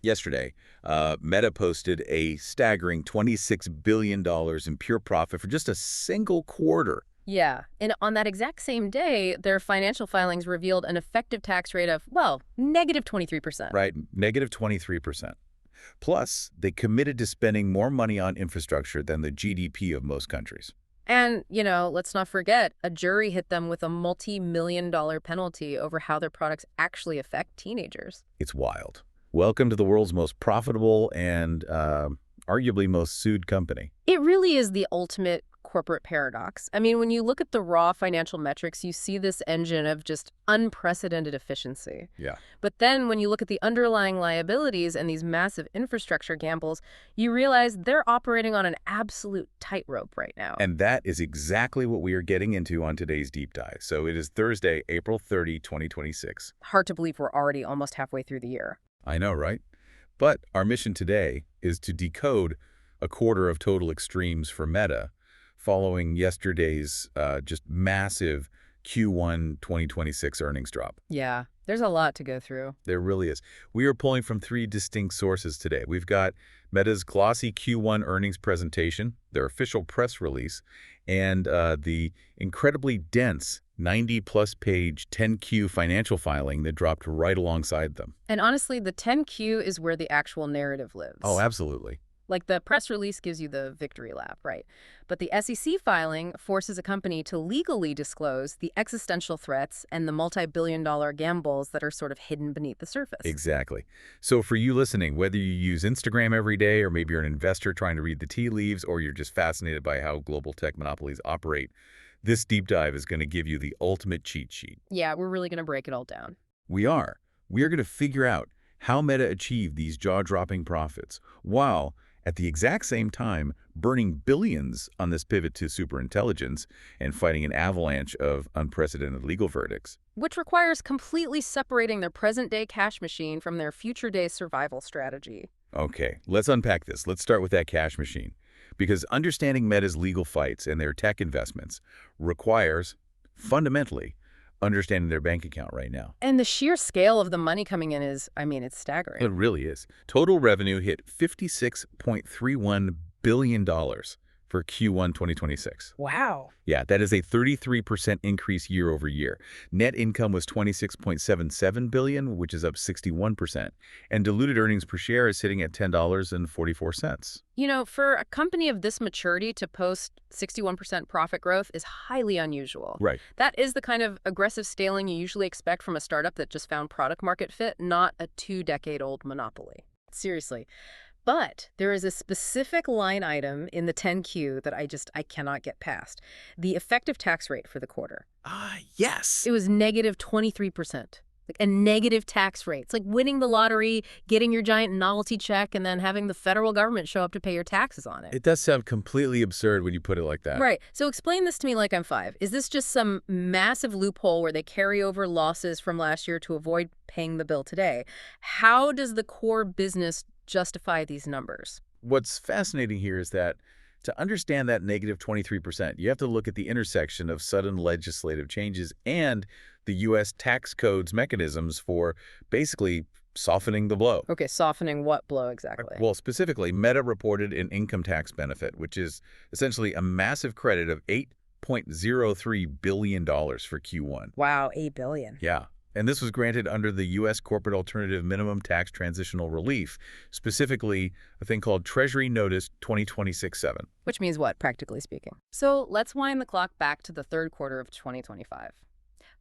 Yesterday, Meta posted a staggering $26 billion in pure profit for just a single quarter. Yeah, and on that exact same day, their financial filings revealed an effective tax rate of, well, negative 23%. Right, negative 23%. Plus, they committed to spending more money on infrastructure than the GDP of most countries. And, let's not forget, a jury hit them with a multi-million-dollar penalty over how their products actually affect teenagers. It's wild. Welcome to the world's most profitable and arguably most sued company. It really is the ultimate corporate paradox. I mean, when you look at the raw financial metrics, you see this engine of just unprecedented efficiency. Yeah. But then when you look at the underlying liabilities and these massive infrastructure gambles, you realize they're operating on an absolute tightrope right now. And that is exactly what we are getting into on today's deep dive. So it is Thursday, April 30, 2026. Hard to believe we're already almost halfway through the year. I know, right? But our mission today is to decode a quarter of total extremes for Meta following yesterday's just massive Q1 2026 earnings drop. Yeah, there's a lot to go through. There really is. We are pulling from three distinct sources today. We've got Meta's glossy Q1 earnings presentation, their official press release, and the incredibly dense 90-plus page 10Q financial filing that dropped right alongside them. And honestly, the 10Q is where the actual narrative lives. Oh, absolutely. Like the press release gives you the victory lap, right? But the SEC filing forces a company to legally disclose the existential threats and the multi-billion-dollar gambles that are sort of hidden beneath the surface. Exactly. So for you listening, whether you use Instagram every day or maybe you're an investor trying to read the tea leaves or you're just fascinated by how global tech monopolies operate, this deep dive is going to give you the ultimate cheat sheet. Yeah, we're really going to break it all down. We are. We are going to figure out how Meta achieved these jaw-dropping profits while at the exact same time burning billions on this pivot to superintelligence and fighting an avalanche of unprecedented legal verdicts. Which requires completely separating their present-day cash machine from their future-day survival strategy. Okay, let's unpack this. Let's start with that cash machine. Because understanding Meta's legal fights and their tech investments requires, fundamentally, understanding their bank account right now. And the sheer scale of the money coming in is, it's staggering. It really is. Total revenue hit $56.31 billion for Q1 2026. Wow. Yeah, that is a 33% increase year over year. Net income was $26.77 billion, which is up 61%. And diluted earnings per share is sitting at $10.44. For a company of this maturity to post 61% profit growth is highly unusual. Right. That is the kind of aggressive scaling you usually expect from a startup that just found product market fit, not a 2-decade-old monopoly. Seriously. But there is a specific line item in the 10Q that I cannot get past. The effective tax rate for the quarter. Yes. It was negative 23%. Like a negative tax rate. It's like winning the lottery, getting your giant novelty check, and then having the federal government show up to pay your taxes on it. It does sound completely absurd when you put it like that. Right. So explain this to me like I'm 5. Is this just some massive loophole where they carry over losses from last year to avoid paying the bill today? How does the core business justify these numbers? What's fascinating here is that to understand that negative 23%, you have to look at the intersection of sudden legislative changes and the U.S. tax code's mechanisms for basically softening the blow. Okay, softening what blow exactly? Well, specifically, Meta reported an income tax benefit, which is essentially a massive credit of $8.03 billion for Q1. Wow, $8 billion. Yeah. And this was granted under the U.S. Corporate Alternative Minimum Tax Transitional Relief, specifically a thing called Treasury Notice 2026-7. Which means what, practically speaking? So let's wind the clock back to the third quarter of 2025.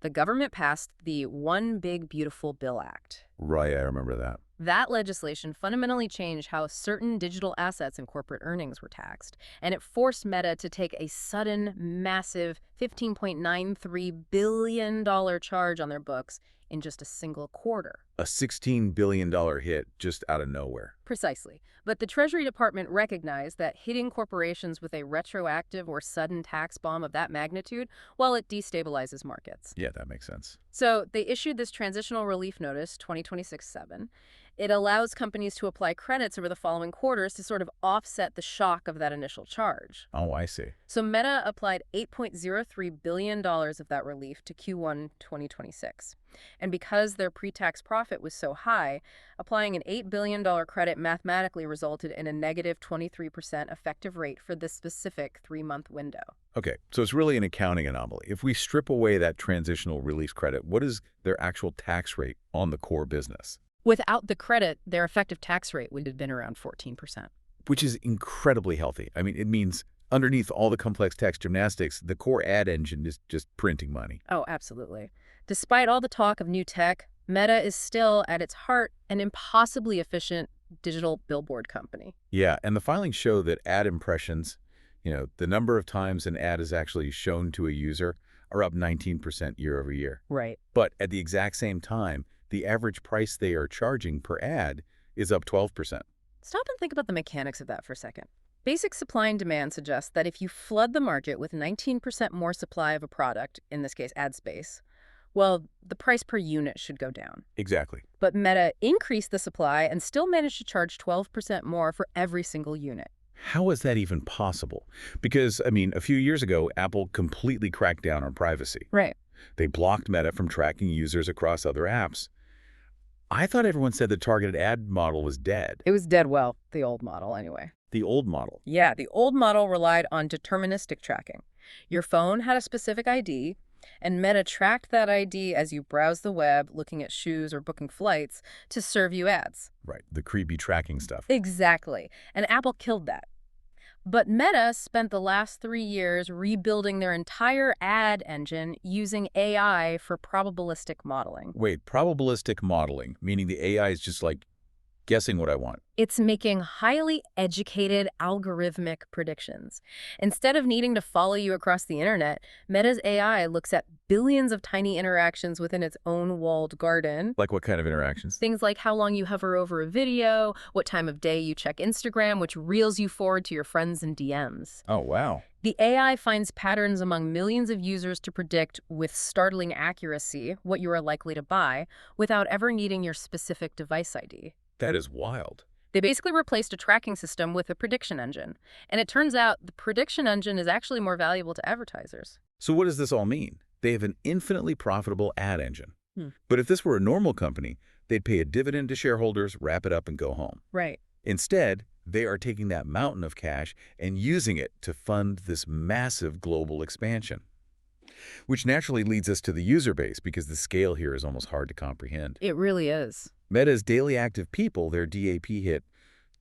The government passed the One Big Beautiful Bill Act. Right, I remember that. That legislation fundamentally changed how certain digital assets and corporate earnings were taxed, and it forced Meta to take a sudden, massive $15.93 billion charge on their books in just a single quarter. A $16 billion hit just out of nowhere. Precisely. But the Treasury Department recognized that hitting corporations with a retroactive or sudden tax bomb of that magnitude, well, it destabilizes markets. Yeah, that makes sense. So they issued this Transitional Relief Notice 2026-7, It allows companies to apply credits over the following quarters to sort of offset the shock of that initial charge. Oh, I see. So Meta applied $8.03 billion of that relief to Q1 2026. And because their pre-tax profit was so high, applying an $8 billion credit mathematically resulted in a negative 23% effective rate for this specific 3-month window. Okay, so it's really an accounting anomaly. If we strip away that transitional release credit, what is their actual tax rate on the core business? Without the credit, their effective tax rate would have been around 14%. Which is incredibly healthy. I mean, it means underneath all the complex tax gymnastics, the core ad engine is just printing money. Oh, absolutely. Despite all the talk of new tech, Meta is still, at its heart, an impossibly efficient digital billboard company. Yeah, and the filings show that ad impressions, the number of times an ad is actually shown to a user, are up 19% year over year. Right. But at the exact same time, the average price they are charging per ad is up 12%. Stop and think about the mechanics of that for a second. Basic supply and demand suggests that if you flood the market with 19% more supply of a product, in this case ad space, well, the price per unit should go down. Exactly. But Meta increased the supply and still managed to charge 12% more for every single unit. How is that even possible? Because, a few years ago, Apple completely cracked down on privacy. Right. They blocked Meta from tracking users across other apps. I thought everyone said the targeted ad model was dead. It was dead well, the old model anyway. The old model. Yeah, the old model relied on deterministic tracking. Your phone had a specific ID, and Meta tracked that ID as you browse the web, looking at shoes or booking flights, to serve you ads. Right, the creepy tracking stuff. Exactly. And Apple killed that. But Meta spent the last 3 years rebuilding their entire ad engine using AI for probabilistic modeling. Wait, probabilistic modeling, meaning the AI is just like guessing what I want. It's making highly educated algorithmic predictions. Instead of needing to follow you across the internet, Meta's AI looks at billions of tiny interactions within its own walled garden. Like what kind of interactions? Things like how long you hover over a video, what time of day you check Instagram, which reels you forward to your friends in DMs. Oh, wow. The AI finds patterns among millions of users to predict with startling accuracy what you are likely to buy without ever needing your specific device ID. That is wild. They basically replaced a tracking system with a prediction engine. And it turns out the prediction engine is actually more valuable to advertisers. So what does this all mean? They have an infinitely profitable ad engine. Hmm. But if this were a normal company, they'd pay a dividend to shareholders, wrap it up, and go home. Right. Instead, they are taking that mountain of cash and using it to fund this massive global expansion. Which naturally leads us to the user base, because the scale here is almost hard to comprehend. It really is. Meta's daily active people, their DAP, hit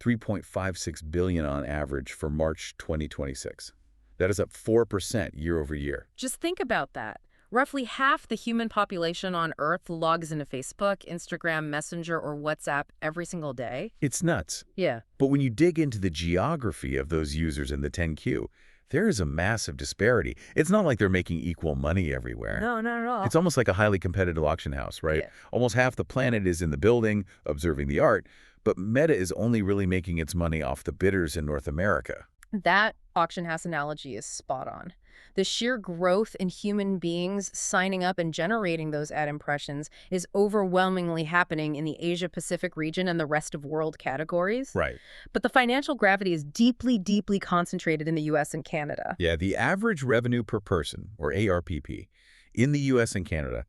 3.56 billion on average for March 2026. That is up 4% year over year. Just think about that. Roughly half the human population on Earth logs into Facebook, Instagram, Messenger, or WhatsApp every single day. It's nuts. Yeah. But when you dig into the geography of those users in the 10Q, there is a massive disparity. It's not like they're making equal money everywhere. No, not at all. It's almost like a highly competitive auction house, right? Yeah. Almost half the planet is in the building, observing the art, but Meta is only really making its money off the bidders in North America. That auction house analogy is spot on. The sheer growth in human beings signing up and generating those ad impressions is overwhelmingly happening in the Asia-Pacific region and the rest of world categories. Right. But the financial gravity is deeply, deeply concentrated in the U.S. and Canada. Yeah, the average revenue per person, or ARPP, in the U.S. and Canada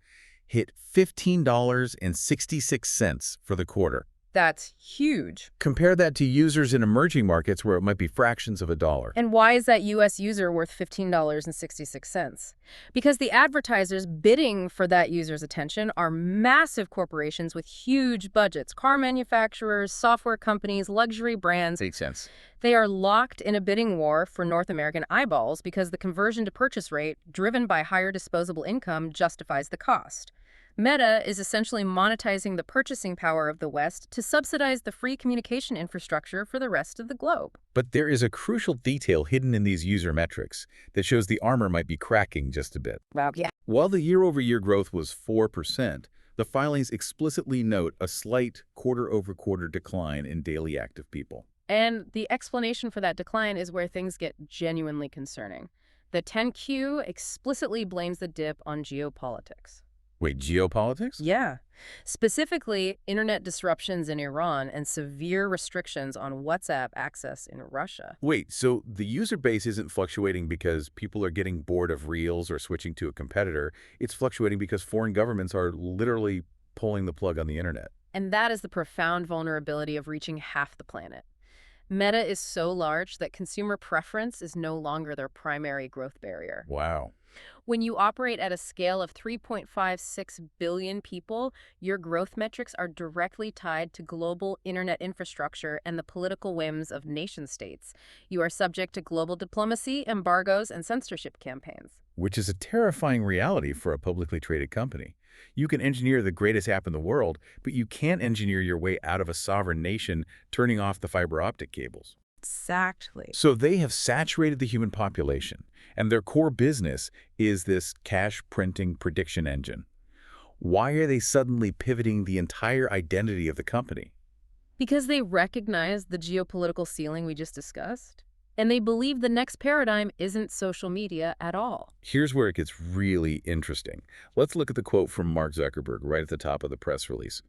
hit $15.66 for the quarter. That's huge. Compare that to users in emerging markets where it might be fractions of a dollar. And why is that U.S. user worth $15.66? Because the advertisers bidding for that user's attention are massive corporations with huge budgets, car manufacturers, software companies, luxury brands. Makes sense. They are locked in a bidding war for North American eyeballs because the conversion to purchase rate, driven by higher disposable income, justifies the cost. Meta is essentially monetizing the purchasing power of the West to subsidize the free communication infrastructure for the rest of the globe. But there is a crucial detail hidden in these user metrics that shows the armor might be cracking just a bit. Wow, yeah. While the year-over-year growth was 4%, the filings explicitly note a slight quarter-over-quarter decline in daily active people. And the explanation for that decline is where things get genuinely concerning. The 10Q explicitly blames the dip on geopolitics. Wait, geopolitics? Yeah. Specifically, internet disruptions in Iran and severe restrictions on WhatsApp access in Russia. Wait, so the user base isn't fluctuating because people are getting bored of Reels or switching to a competitor. It's fluctuating because foreign governments are literally pulling the plug on the internet. And that is the profound vulnerability of reaching half the planet. Meta is so large that consumer preference is no longer their primary growth barrier. Wow. When you operate at a scale of 3.56 billion people, your growth metrics are directly tied to global internet infrastructure and the political whims of nation-states. You are subject to global diplomacy, embargoes, and censorship campaigns. Which is a terrifying reality for a publicly traded company. You can engineer the greatest app in the world, but you can't engineer your way out of a sovereign nation turning off the fiber optic cables. Exactly. So they have saturated the human population, and their core business is this cash printing prediction engine. Why are they suddenly pivoting the entire identity of the company? Because they recognize the geopolitical ceiling we just discussed, and they believe the next paradigm isn't social media at all. Here's where it gets really interesting. Let's look at the quote from Mark Zuckerberg right at the top of the press release.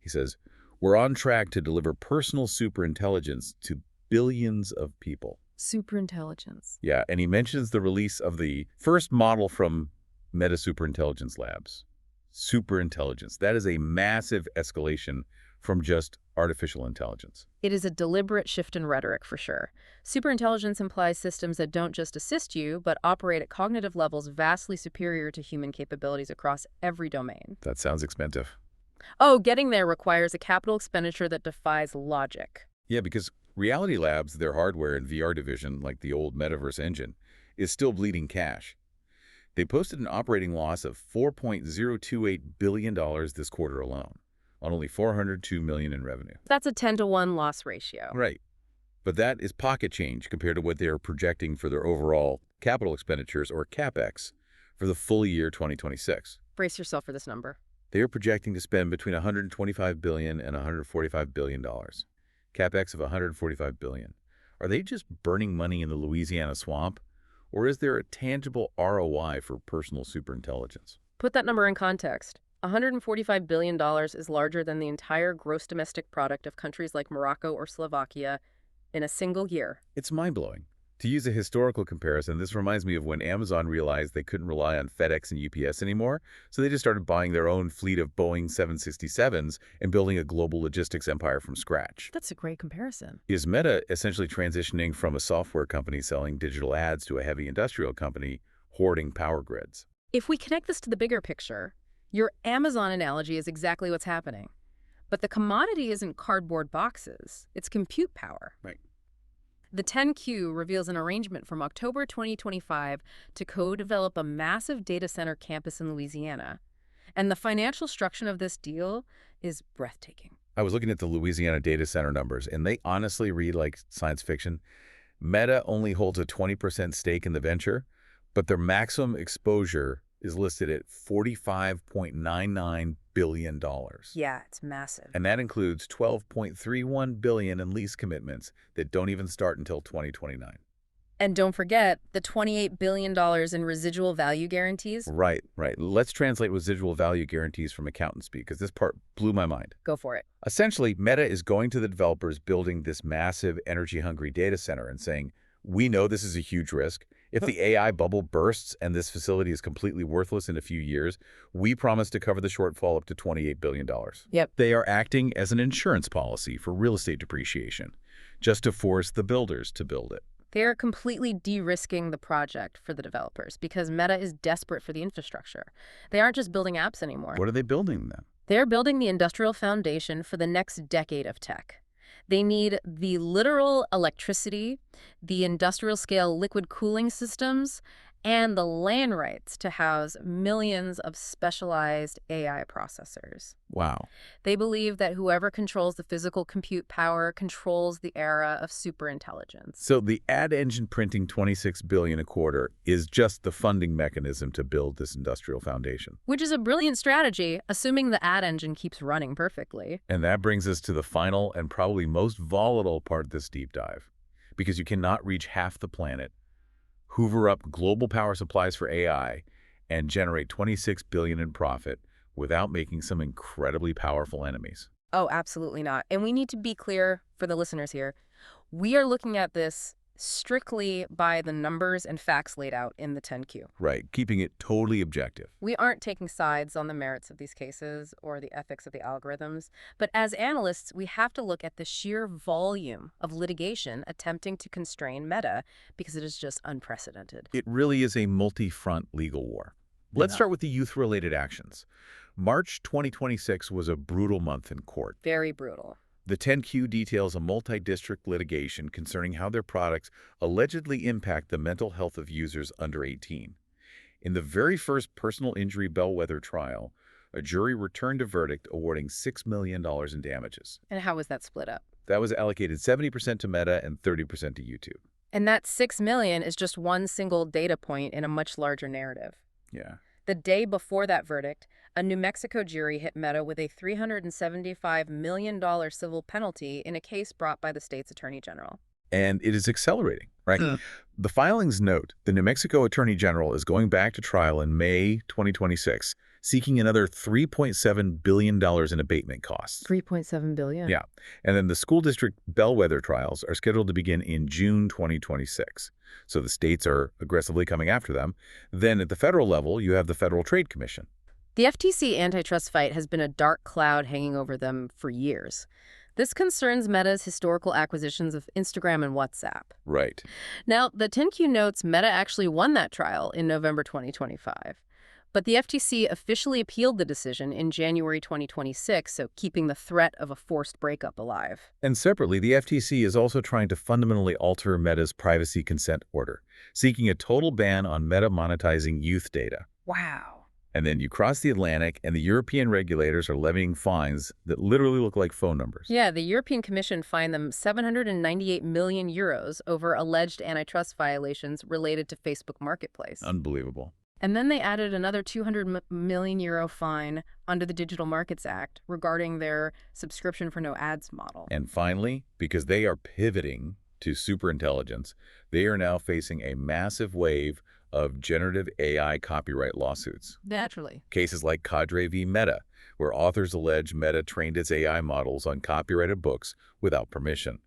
He says, "We're on track to deliver personal superintelligence to billions of people." Superintelligence. Yeah, and he mentions the release of the first model from Meta Superintelligence Labs. Superintelligence. That is a massive escalation from just artificial intelligence. It is a deliberate shift in rhetoric, for sure. Superintelligence implies systems that don't just assist you, but operate at cognitive levels vastly superior to human capabilities across every domain. That sounds expensive. Oh, getting there requires a capital expenditure that defies logic. Yeah, because Reality Labs, their hardware and VR division, like the old Metaverse engine, is still bleeding cash. They posted an operating loss of $4.028 billion this quarter alone, on only $402 million in revenue. That's a 10-to-1 loss ratio. Right. But that is pocket change compared to what they are projecting for their overall capital expenditures, or CapEx, for the full year 2026. Brace yourself for this number. They are projecting to spend between $125 billion and $145 billion. CapEx of $145 billion. Are they just burning money in the Louisiana swamp? Or is there a tangible ROI for personal superintelligence? Put that number in context. $145 billion is larger than the entire gross domestic product of countries like Morocco or Slovakia in a single year. It's mind-blowing. To use a historical comparison, this reminds me of when Amazon realized they couldn't rely on FedEx and UPS anymore, so they just started buying their own fleet of Boeing 767s and building a global logistics empire from scratch. That's a great comparison. Is Meta essentially transitioning from a software company selling digital ads to a heavy industrial company hoarding power grids? If we connect this to the bigger picture, your Amazon analogy is exactly what's happening. But the commodity isn't cardboard boxes, it's compute power. Right. The 10Q reveals an arrangement from October 2025 to co-develop a massive data center campus in Louisiana. And the financial structure of this deal is breathtaking. I was looking at the Louisiana data center numbers, and they honestly read like science fiction. Meta only holds a 20% stake in the venture, but their maximum exposure is listed at $45.99 billion. Yeah, it's massive. And that includes $12.31 billion in lease commitments that don't even start until 2029. And don't forget the $28 billion in residual value guarantees. Right. Let's translate residual value guarantees from accountant speak, because this part blew my mind. Go for it. Essentially, Meta is going to the developers building this massive energy-hungry data center and saying, we know this is a huge risk. If the AI bubble bursts and this facility is completely worthless in a few years, we promise to cover the shortfall up to $28 billion. Yep. They are acting as an insurance policy for real estate depreciation, just to force the builders to build it. They are completely de-risking the project for the developers because Meta is desperate for the infrastructure. They aren't just building apps anymore. What are they building then? They're building the industrial foundation for the next decade of tech. They need the literal electricity, the industrial-scale liquid cooling systems, and the land rights to house millions of specialized AI processors. Wow. They believe that whoever controls the physical compute power controls the era of superintelligence. So the ad engine printing $26 billion a quarter is just the funding mechanism to build this industrial foundation. Which is a brilliant strategy, assuming the ad engine keeps running perfectly. And that brings us to the final and probably most volatile part of this deep dive. Because you cannot reach half the planet, hoover up global power supplies for AI, and generate $26 billion in profit without making some incredibly powerful enemies. Oh, absolutely not. And we need to be clear for the listeners here. We are looking at this strictly by the numbers and facts laid out in the 10Q. Right, keeping it totally objective. We aren't taking sides on the merits of these cases or the ethics of the algorithms, but as analysts, we have to look at the sheer volume of litigation attempting to constrain Meta because it is just unprecedented. It really is a multi-front legal war. Let's start with the youth-related actions. March 2026 was a brutal month in court. Very brutal. The 10Q details a multi-district litigation concerning how their products allegedly impact the mental health of users under 18. In the very first personal injury bellwether trial, a jury returned a verdict awarding $6 million in damages. And how was that split up? That was allocated 70% to Meta and 30% to YouTube. And that $6 million is just one single data point in a much larger narrative. Yeah. The day before that verdict, a New Mexico jury hit Meta with a $375 million civil penalty in a case brought by the state's attorney general. And it is accelerating, right? The filings note the New Mexico Attorney General is going back to trial in May 2026, seeking another $3.7 billion in abatement costs. $3.7 billion? Yeah. And then the school district bellwether trials are scheduled to begin in June 2026. So the states are aggressively coming after them. Then at the federal level, you have the Federal Trade Commission. The FTC antitrust fight has been a dark cloud hanging over them for years. This concerns Meta's historical acquisitions of Instagram and WhatsApp. Right. Now, the 10Q notes Meta actually won that trial in November 2025. But the FTC officially appealed the decision in January 2026, so keeping the threat of a forced breakup alive. And separately, the FTC is also trying to fundamentally alter Meta's privacy consent order, seeking a total ban on Meta monetizing youth data. Wow. And then you cross the Atlantic, and the European regulators are levying fines that literally look like phone numbers. Yeah, the European Commission fined them 798 million euros over alleged antitrust violations related to Facebook Marketplace. Unbelievable. And then they added another 200 million euro fine under the Digital Markets Act regarding their subscription for no ads model. And finally, because they are pivoting to superintelligence, they are now facing a massive wave of generative AI copyright lawsuits. Naturally. Cases like Cadre v. Meta, where authors allege Meta trained its AI models on copyrighted books without permission.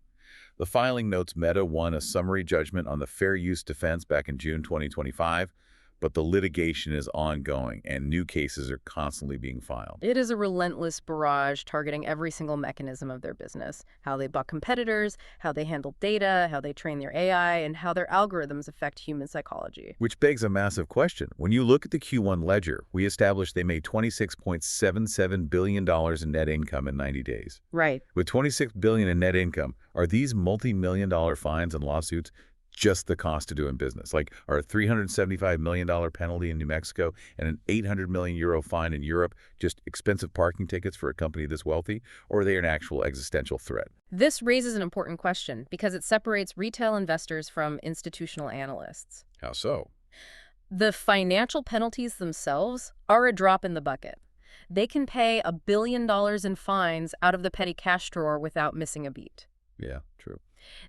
The filing notes Meta won a summary judgment on the fair use defense back in June 2025, but the litigation is ongoing and new cases are constantly being filed. It is a relentless barrage targeting every single mechanism of their business, how they buck competitors, how they handle data, how they train their AI, and how their algorithms affect human psychology. Which begs a massive question. When you look at the Q1 ledger, we established they made $26.77 billion in net income in 90 days. Right. With $26 billion in net income, are these multi-million-dollar fines and lawsuits just the cost of doing business? Like, are a $375 million penalty in New Mexico and an 800 million euro fine in Europe just expensive parking tickets for a company this wealthy, or are they an actual existential threat? This raises an important question because it separates retail investors from institutional analysts. How so? The financial penalties themselves are a drop in the bucket. They can pay $1 billion in fines out of the petty cash drawer without missing a beat. Yeah, true.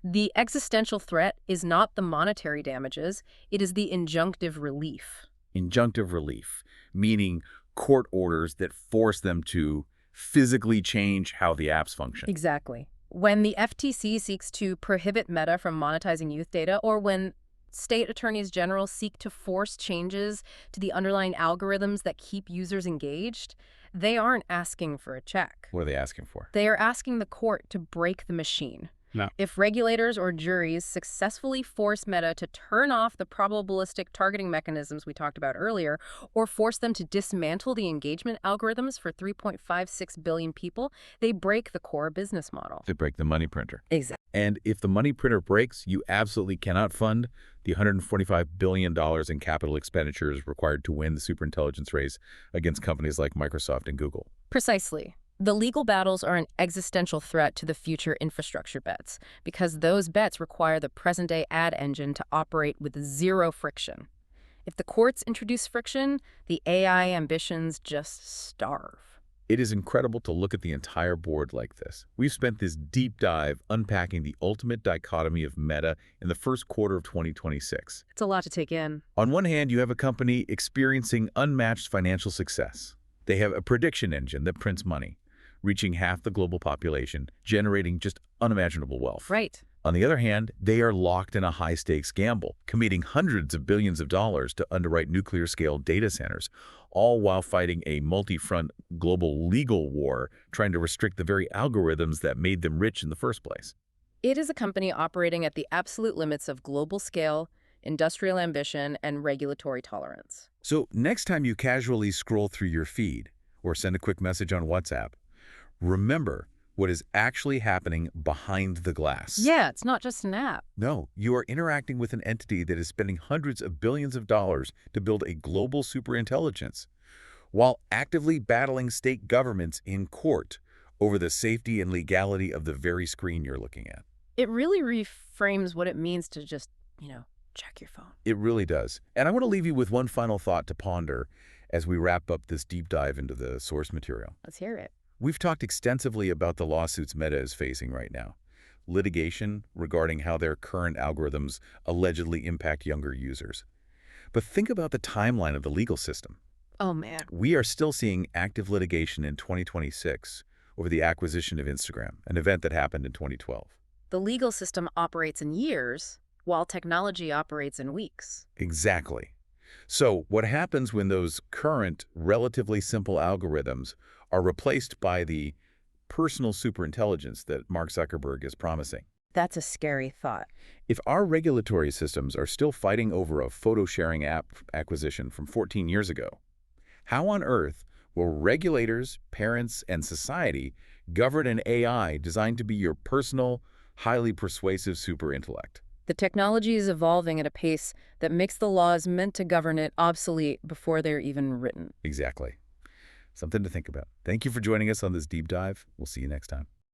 The existential threat is not the monetary damages, it is the injunctive relief. Injunctive relief, meaning court orders that force them to physically change how the apps function. Exactly. When the FTC seeks to prohibit Meta from monetizing youth data, or when state attorneys general seek to force changes to the underlying algorithms that keep users engaged, they aren't asking for a check. What are they asking for? They are asking the court to break the machine. No. If regulators or juries successfully force Meta to turn off the probabilistic targeting mechanisms we talked about earlier, or force them to dismantle the engagement algorithms for 3.56 billion people, they break the core business model. They break the money printer. Exactly. And if the money printer breaks, you absolutely cannot fund the $145 billion in capital expenditures required to win the superintelligence race against companies like Microsoft and Google. Precisely. The legal battles are an existential threat to the future infrastructure bets, because those bets require the present-day ad engine to operate with zero friction. If the courts introduce friction, the AI ambitions just starve. It is incredible to look at the entire board like this. We've spent this deep dive unpacking the ultimate dichotomy of Meta in the first quarter of 2026. It's a lot to take in. On one hand, you have a company experiencing unmatched financial success. They have a prediction engine that prints money, reaching half the global population, generating just unimaginable wealth. Right. On the other hand, they are locked in a high-stakes gamble, committing hundreds of billions of dollars to underwrite nuclear-scale data centers, all while fighting a multi-front global legal war trying to restrict the very algorithms that made them rich in the first place. It is a company operating at the absolute limits of global scale, industrial ambition, and regulatory tolerance. So next time you casually scroll through your feed or send a quick message on WhatsApp, remember what is actually happening behind the glass. Yeah, it's not just an app. No, you are interacting with an entity that is spending hundreds of billions of dollars to build a global superintelligence, while actively battling state governments in court over the safety and legality of the very screen you're looking at. It really reframes what it means to just, check your phone. It really does. And I want to leave you with one final thought to ponder as we wrap up this deep dive into the source material. Let's hear it. We've talked extensively about the lawsuits Meta is facing right now. Litigation regarding how their current algorithms allegedly impact younger users. But think about the timeline of the legal system. Oh, man. We are still seeing active litigation in 2026 over the acquisition of Instagram, an event that happened in 2012. The legal system operates in years, while technology operates in weeks. Exactly. So what happens when those current, relatively simple algorithms are replaced by the personal superintelligence that Mark Zuckerberg is promising? That's a scary thought. If our regulatory systems are still fighting over a photo-sharing app acquisition from 14 years ago, how on earth will regulators, parents, and society govern an AI designed to be your personal, highly persuasive superintellect? The technology is evolving at a pace that makes the laws meant to govern it obsolete before they're even written. Exactly. Something to think about. Thank you for joining us on this deep dive. We'll see you next time.